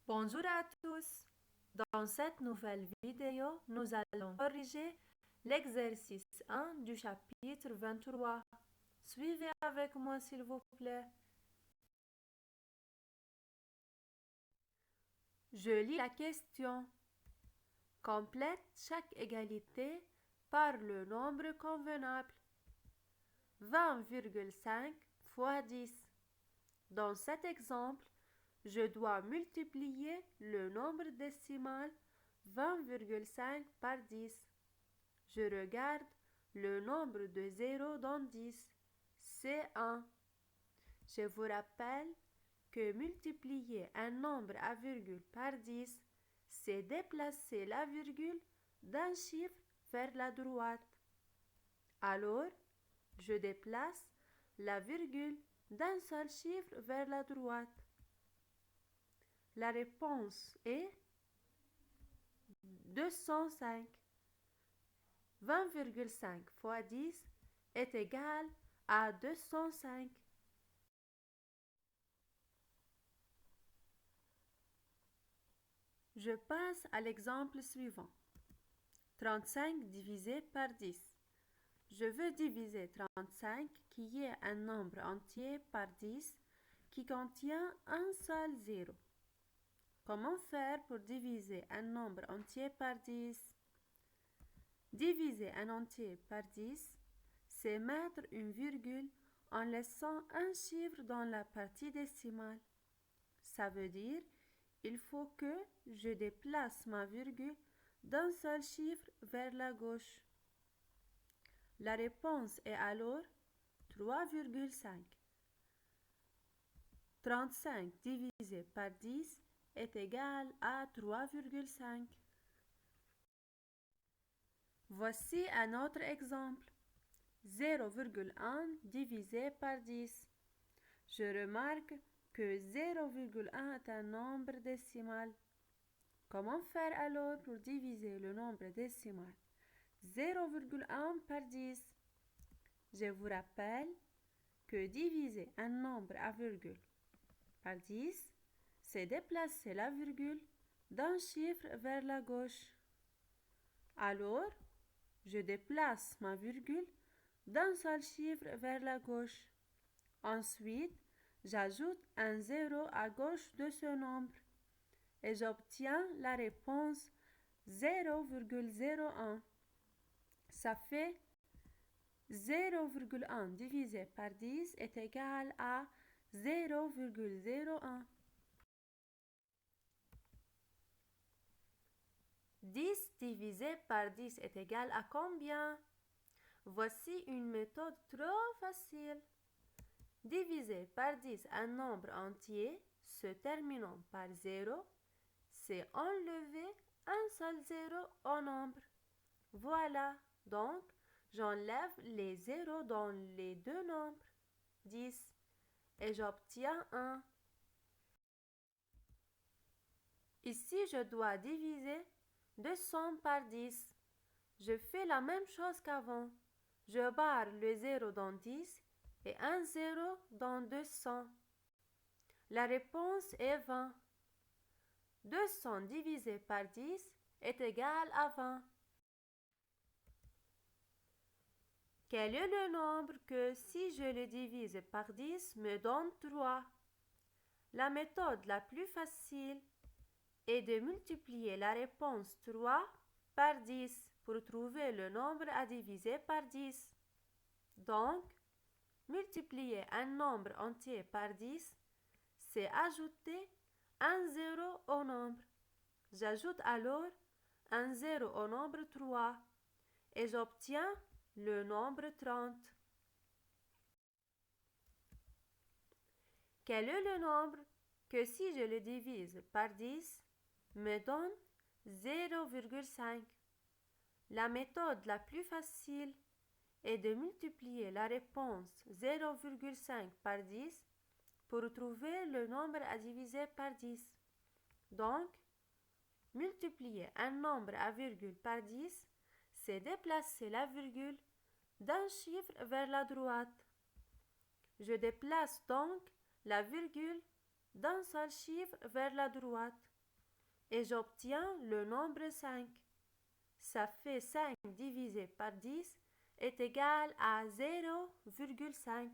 Bonjour à tous. Dans cette nouvelle vidéo, nous allons corriger l'exercice 1 du chapitre 23. Suivez avec moi s'il vous plaît. Je lis la question. Complète chaque égalité par le nombre convenable. 20,5 fois 10. Dans cet exemple, je dois multiplier le nombre décimal 20,5 par 10. Je regarde le nombre de zéros dans 10. C'est 1. Je vous rappelle que multiplier un nombre à virgule par 10, c'est déplacer la virgule d'un chiffre vers la droite. Alors, je déplace la virgule d'un seul chiffre vers la droite. La réponse est 205. 20,5 fois 10 est égal à 205. Je passe à l'exemple suivant. 35 divisé par 10. Je veux diviser 35 qui est un nombre entier par 10 qui contient un seul zéro. Comment faire pour diviser un nombre entier par 10? Diviser un entier par 10, c'est mettre une virgule en laissant un chiffre dans la partie décimale. Ça veut dire il faut que je déplace ma virgule d'un seul chiffre vers la gauche. La réponse est alors 3,5. 35 divisé par 10 est égal à 3,5. Voici un autre exemple. 0,1 divisé par 10. Je remarque que 0,1 est un nombre décimal. Comment faire alors pour diviser le nombre décimal 0,1 par 10? Je vous rappelle que diviser un nombre à virgule par 10, c'est déplacer la virgule d'un chiffre vers la gauche. Alors, je déplace ma virgule d'un seul chiffre vers la gauche. Ensuite, j'ajoute un zéro à gauche de ce nombre et j'obtiens la réponse 0,01. Ça fait 0,1 divisé par 10 est égal à 0,01. 10 divisé par 10 est égal à combien? Voici une méthode trop facile. Diviser par 10 un nombre entier se terminant par 0, c'est enlever un seul zéro au nombre. Voilà, donc j'enlève les zéros dans les deux nombres, 10, et j'obtiens 1. Ici, je dois diviser 200 par 10. Je fais la même chose qu'avant. Je barre le 0 dans 10 et un 0 dans 200. La réponse est 20. 200 divisé par 10 est égal à 20. Quel est le nombre que, si je le divise par 10, me donne 3? La méthode la plus facile est de multiplier la réponse 3 par 10 pour trouver le nombre à diviser par 10. Donc, multiplier un nombre entier par 10, c'est ajouter un 0 au nombre. J'ajoute alors un 0 au nombre 3 et j'obtiens le nombre 30. Quel est le nombre que, si je le divise par 10, me donne 0,5? La méthode la plus facile est de multiplier la réponse 0,5 par 10 pour trouver le nombre à diviser par 10. Donc, multiplier un nombre à virgule par 10, c'est déplacer la virgule d'un chiffre vers la droite. Je déplace donc la virgule d'un seul chiffre vers la droite. et j'obtiens le nombre 5. Ça fait 5 divisé par 10 est égal à 0,5.